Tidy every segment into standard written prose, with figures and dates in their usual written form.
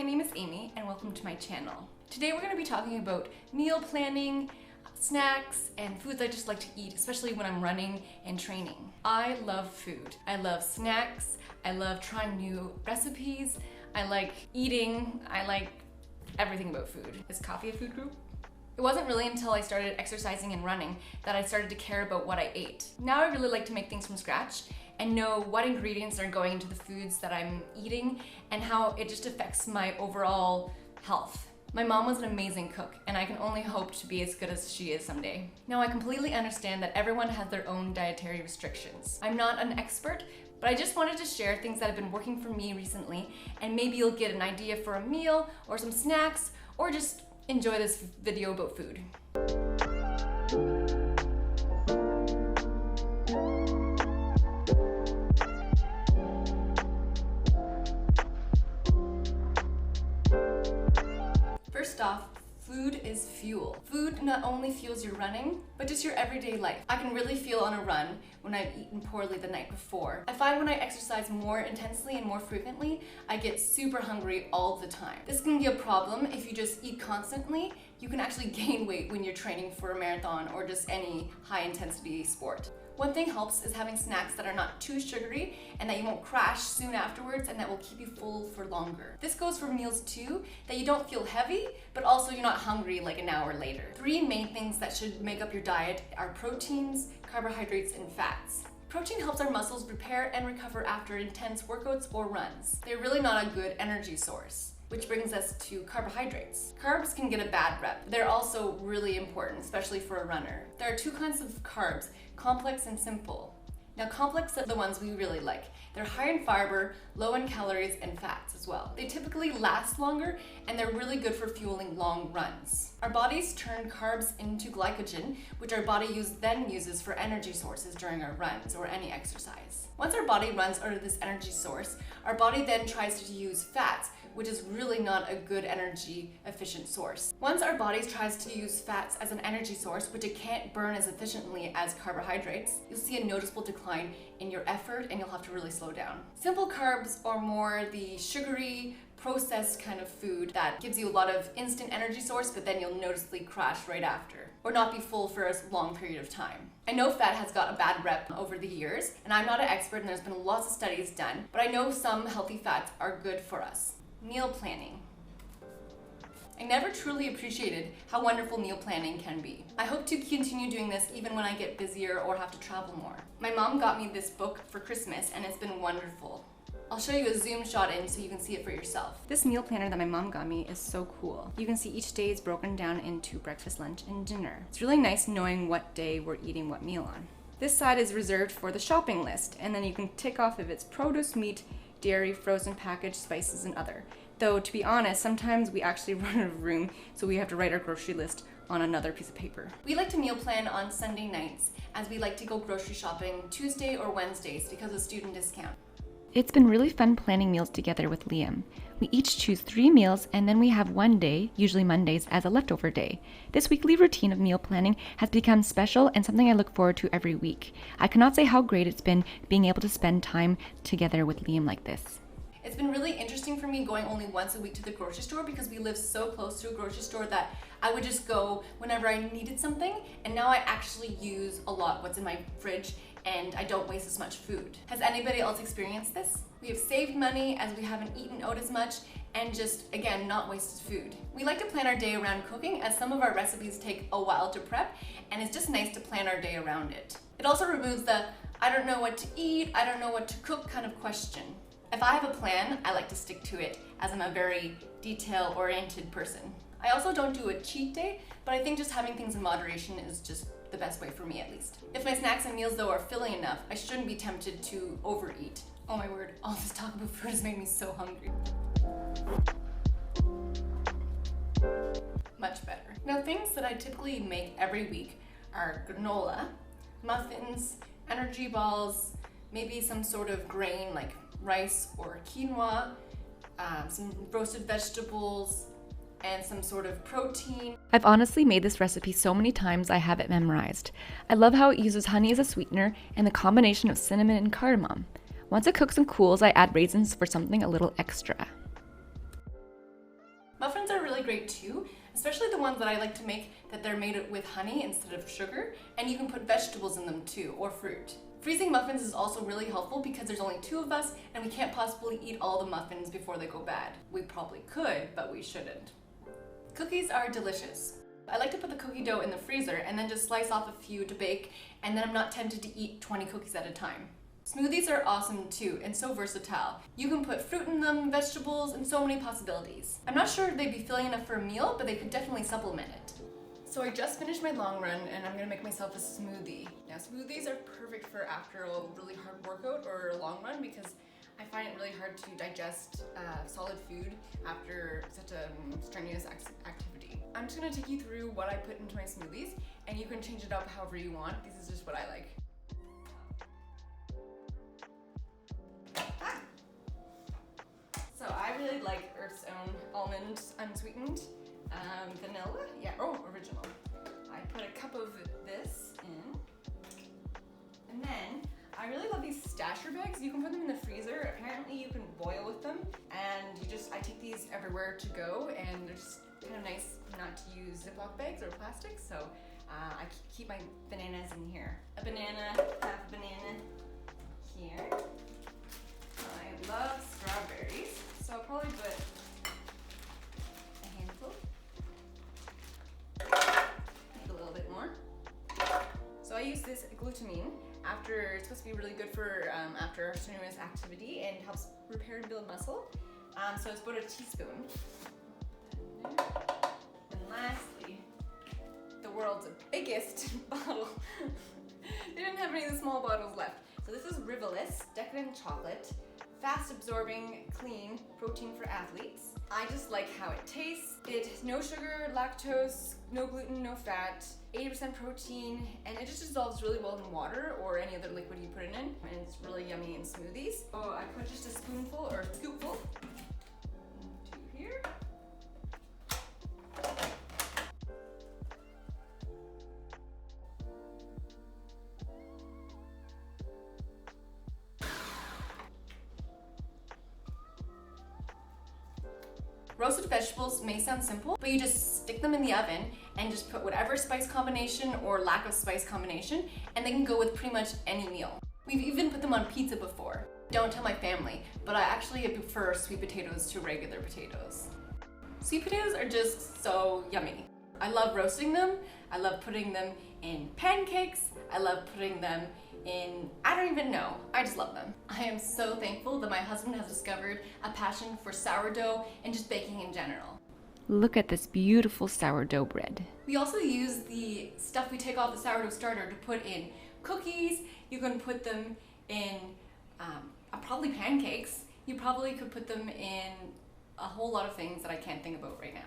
my name is Amy and welcome to my channel. Today we're going to be talking about meal planning, snacks, and foods I just like to eat, especially when I'm running and training. I love food. I love snacks. I love trying new recipes. I like eating. I like everything about food. Is coffee a food group? It wasn't really until I started exercising and running that I started to care about what I ate. Now I really like to make things from scratch and know what ingredients are going into the foods that I'm eating and how it just affects my overall health. My mom was an amazing cook, and I can only hope to be as good as she is someday. Now I completely understand that everyone has their own dietary restrictions. I'm not an expert, but I just wanted to share things that have been working for me recently, and maybe you'll get an idea for a meal or some snacks, or just enjoy this video about food. First off, food is fuel. Food not only fuels your running, but just your everyday life. I can really feel on a run when I've eaten poorly the night before. I find when I exercise more intensely and more frequently, I get super hungry all the time. This can be a problem if you just eat constantly. You can actually gain weight when you're training for a marathon or just any high intensity sport. One thing helps is having snacks that are not too sugary and that you won't crash soon afterwards and that will keep you full for longer. This goes for meals too, that you don't feel heavy, but also you're not hungry like an hour later. Three main things that should make up your diet are proteins, carbohydrates, and fats. Protein helps our muscles repair and recover after intense workouts or runs. They're really not a good energy source. Which brings us to carbohydrates. Carbs can get a bad rep. They're also really important, especially for a runner. There are two kinds of carbs, complex and simple. Now complex are the ones we really like. They're high in fiber, low in calories, and fats as well. They typically last longer, and they're really good for fueling long runs. Our bodies turn carbs into glycogen, which our body then uses for energy sources during our runs or any exercise. Once our body runs out of this energy source, our body then tries to use fats, which is really not a good energy efficient source. Once our body tries to use fats as an energy source, which it can't burn as efficiently as carbohydrates, you'll see a noticeable decline in your effort and you'll have to really slow down. Simple carbs are more the sugary, processed kind of food that gives you a lot of instant energy source, but then you'll noticeably crash right after, or not be full for a long period of time. I know fat has got a bad rep over the years, and I'm not an expert and there's been lots of studies done, but I know some healthy fats are good for us. Meal planning. I never truly appreciated how wonderful meal planning can be. I hope to continue doing this even when I get busier or have to travel more. My mom got me this book for Christmas and it's been wonderful. I'll show you a zoom shot in so you can see it for yourself. This meal planner that my mom got me is so cool. You can see each day is broken down into breakfast, lunch, and dinner. It's really nice knowing what day we're eating what meal on. This side is reserved for the shopping list, and then you can tick off if it's produce, meat, dairy, frozen packaged, spices, and other. Though, to be honest, sometimes we actually run out of room, so we have to write our grocery list on another piece of paper. We like to meal plan on Sunday nights, as we like to go grocery shopping Tuesday or Wednesdays because of student discount. It's been really fun planning meals together with Liam. We each choose 3 meals and then we have one day, usually Mondays, as a leftover day. This weekly routine of meal planning has become special and something I look forward to every week. I cannot say how great it's been being able to spend time together with Liam like this. It's been really interesting for me going only once a week to the grocery store because we live so close to a grocery store that I would just go whenever I needed something, and now I actually use a lot what's in my fridge and I don't waste as much food. Has anybody else experienced this? We have saved money as we haven't eaten out as much and just, again, not wasted food. We like to plan our day around cooking as some of our recipes take a while to prep, and it's just nice to plan our day around it. It also removes the I don't know what to eat, I don't know what to cook kind of question. If I have a plan, I like to stick to it as I'm a very detail-oriented person. I also don't do a cheat day, but I think just having things in moderation is just the best way for me at least. If my snacks and meals though are filling enough, I shouldn't be tempted to overeat. Oh my word, all this talk about food has made me so hungry. Much better. Now things that I typically make every week are granola, muffins, energy balls, maybe some sort of grain like rice or quinoa, some roasted vegetables, and some sort of protein. I've honestly made this recipe so many times I have it memorized. I love how it uses honey as a sweetener and the combination of cinnamon and cardamom. Once it cooks and cools, I add raisins for something a little extra. really great too, especially the ones that I like to make that they're made with honey instead of sugar, and you can put vegetables in them too, or fruit. Freezing muffins is also really helpful because there's only 2 of us and we can't possibly eat all the muffins before they go bad. We probably could, but we shouldn't. Cookies are delicious. I like to put the cookie dough in the freezer and then just slice off a few to bake, and then I'm not tempted to eat 20 cookies at a time. Smoothies are awesome too and so versatile. You can put fruit in them, vegetables, and so many possibilities. I'm not sure if they'd be filling enough for a meal, but they could definitely supplement it. So I just finished my long run and I'm gonna make myself a smoothie. Now smoothies are perfect for after a really hard workout or a long run because I find it really hard to digest solid food after such a strenuous activity. I'm just gonna take you through what I put into my smoothies, and you can change it up however you want. This is just what I like. So I really like Earth's Own almond unsweetened. Vanilla, original. I put a cup of this in. And then, I really love these stasher bags. You can put them in the freezer. Apparently you can boil with them. And I take these everywhere to go, and they're just kind of nice not to use Ziploc bags or plastic. So I keep my bananas in here. A banana, half a banana here. I love strawberries, so I'll probably put a handful. Make a little bit more. So I use this glutamine it's supposed to be really good for after strenuous activity and helps repair and build muscle. So it's about a teaspoon. And lastly, the world's biggest bottle. They didn't have any of the small bottles left. So this is Rivelis Decadent Chocolate. Fast absorbing, clean protein for athletes. I just like how it tastes. It has no sugar, lactose, no gluten, no fat, 80% protein, and it just dissolves really well in water or any other liquid you put it in, and it's really yummy in smoothies. So I put just a spoonful or a scoopful into here. Roasted vegetables may sound simple, but you just stick them in the oven and just put whatever spice combination or lack of spice combination, and they can go with pretty much any meal. We've even put them on pizza before. Don't tell my family, but I actually prefer sweet potatoes to regular potatoes. Sweet potatoes are just so yummy. I love roasting them. I love putting them in pancakes. I love putting them in, I don't even know, I just love them. I am so thankful that my husband has discovered a passion for sourdough and just baking in general. Look at this beautiful sourdough bread. We also use the stuff we take off the sourdough starter to put in cookies. You can put them in probably pancakes. You probably could put them in a whole lot of things that I can't think about right now.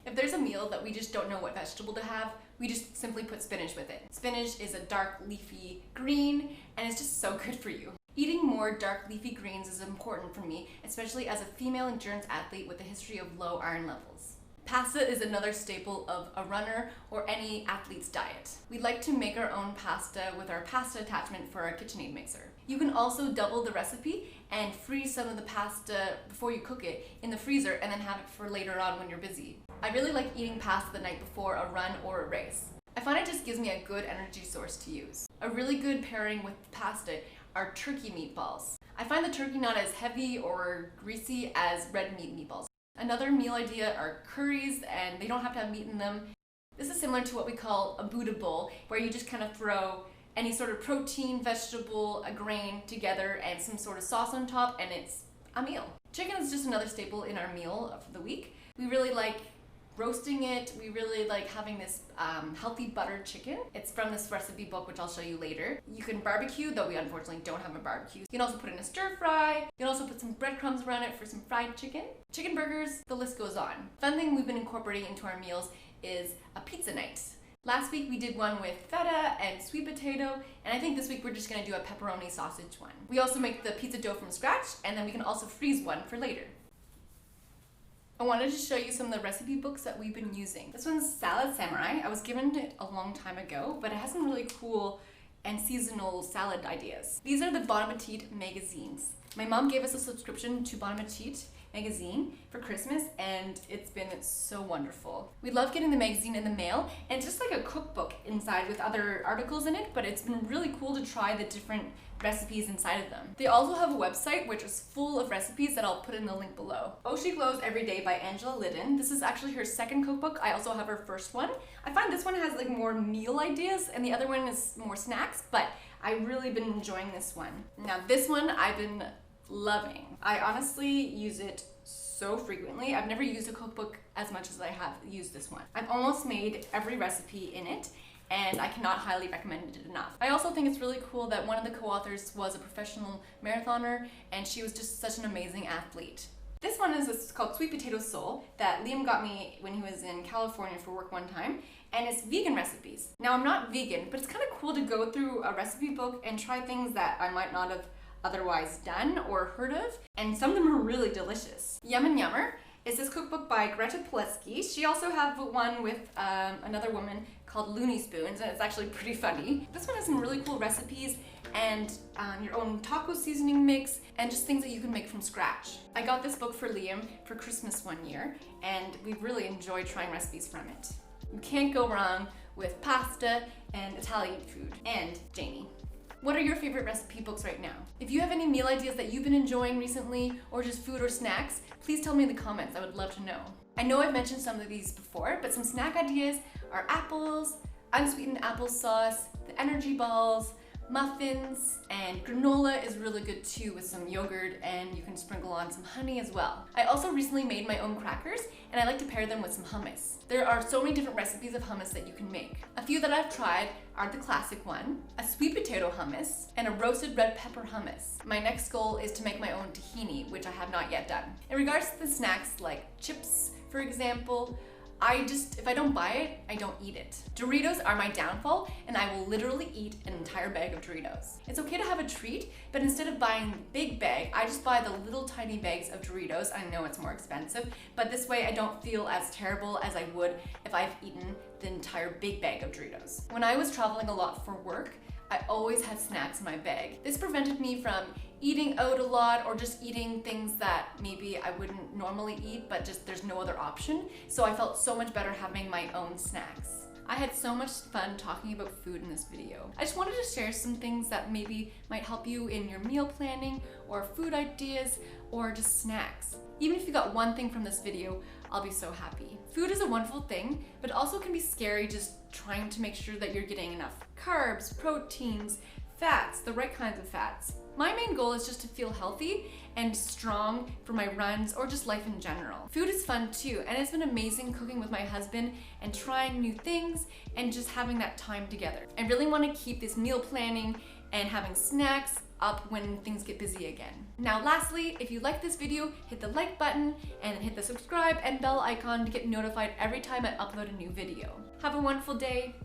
If there's a meal that we just don't know what vegetable to have, we just simply put spinach with it. Spinach is a dark leafy green, and it's just so good for you. Eating more dark leafy greens is important for me, especially as a female endurance athlete with a history of low iron levels. Pasta is another staple of a runner or any athlete's diet. We like to make our own pasta with our pasta attachment for our KitchenAid mixer. You can also double the recipe and freeze some of the pasta before you cook it in the freezer and then have it for later on when you're busy. I really like eating pasta the night before a run or a race. I find it just gives me a good energy source to use. A really good pairing with pasta are turkey meatballs. I find the turkey not as heavy or greasy as red meat meatballs. Another meal idea are curries, and they don't have to have meat in them. This is similar to what we call a Buddha bowl, where you just kind of throw any sort of protein, vegetable, a grain together and some sort of sauce on top, and it's a meal. Chicken is just another staple in our meal of the week. We really like roasting it. We really like having this healthy buttered chicken. It's from this recipe book, which I'll show you later. You can barbecue, though we unfortunately don't have a barbecue. You can also put it in a stir fry. You can also put some breadcrumbs around it for some fried chicken. Chicken burgers, the list goes on. Fun thing we've been incorporating into our meals is a pizza night. Last week we did one with feta and sweet potato, and I think this week we're just gonna do a pepperoni sausage one. We also make the pizza dough from scratch, and then we can also freeze one for later. I wanted to show you some of the recipe books that we've been using. This one's Salad Samurai. I was given it a long time ago, but it has some really cool and seasonal salad ideas. These are the Bon Appetit magazines. My mom gave us a subscription to Bon Appetit magazine for Christmas, and it's been so wonderful. We love getting the magazine in the mail, and it's just like a cookbook inside with other articles in it, but it's been really cool to try the different recipes inside of them. They also have a website which is full of recipes that I'll put in the link below. Oh She Glows Every Day by Angela Liddon. This is actually her second cookbook. I also have her first one. I find this one has like more meal ideas and the other one is more snacks, but I've really been enjoying this one. Now this one I've been loving. I honestly use it so frequently. I've never used a cookbook as much as I have used this one. I've almost made every recipe in it, and I cannot highly recommend it enough. I also think it's really cool that one of the co-authors was a professional marathoner, and she was just such an amazing athlete. This one is called Sweet Potato Soul that Liam got me when he was in California for work one time, and it's vegan recipes. Now I'm not vegan, but it's kind of cool to go through a recipe book and try things that I might not have otherwise done or heard of, and some of them are really delicious. Yum and Yummer is this cookbook by Greta Pileski. She also has one with another woman called Looney Spoons, and it's actually pretty funny. This one has some really cool recipes and your own taco seasoning mix and just things that you can make from scratch. I got this book for Liam for Christmas one year, and we've really enjoyed trying recipes from it. You can't go wrong with pasta and Italian food. And Janie, what are your favorite recipe books right now? If you have any meal ideas that you've been enjoying recently, or just food or snacks, please tell me in the comments. I would love to know. I know I've mentioned some of these before, but some snack ideas are apples, unsweetened applesauce, the energy balls, muffins, and granola is really good too with some yogurt, and you can sprinkle on some honey as well. I also recently made my own crackers, and I like to pair them with some hummus. There are so many different recipes of hummus that you can make. A few that I've tried are the classic one, a sweet potato hummus, and a roasted red pepper hummus. My next goal is to make my own tahini, which I have not yet done. In regards to the snacks like chips, for example, if I don't buy it, I don't eat it. Doritos are my downfall, and I will literally eat an entire bag of Doritos. It's okay to have a treat, but instead of buying the big bag, I just buy the little tiny bags of Doritos. I know it's more expensive, but this way I don't feel as terrible as I would if I've eaten the entire big bag of Doritos. When I was traveling a lot for work, I always had snacks in my bag. This prevented me from eating out a lot or just eating things that maybe I wouldn't normally eat, but just there's no other option. So I felt so much better having my own snacks. I had so much fun talking about food in this video. I just wanted to share some things that maybe might help you in your meal planning or food ideas or just snacks. Even if you got one thing from this video, I'll be so happy. Food is a wonderful thing, but also can be scary just trying to make sure that you're getting enough carbs, proteins, fats, the right kinds of fats. My main goal is just to feel healthy and strong for my runs or just life in general. Food is fun too, and it's been amazing cooking with my husband and trying new things and just having that time together. I really want to keep this meal planning and having snacks up when things get busy again. Now lastly, if you like this video, hit the like button and hit the subscribe and bell icon to get notified every time I upload a new video. Have a wonderful day.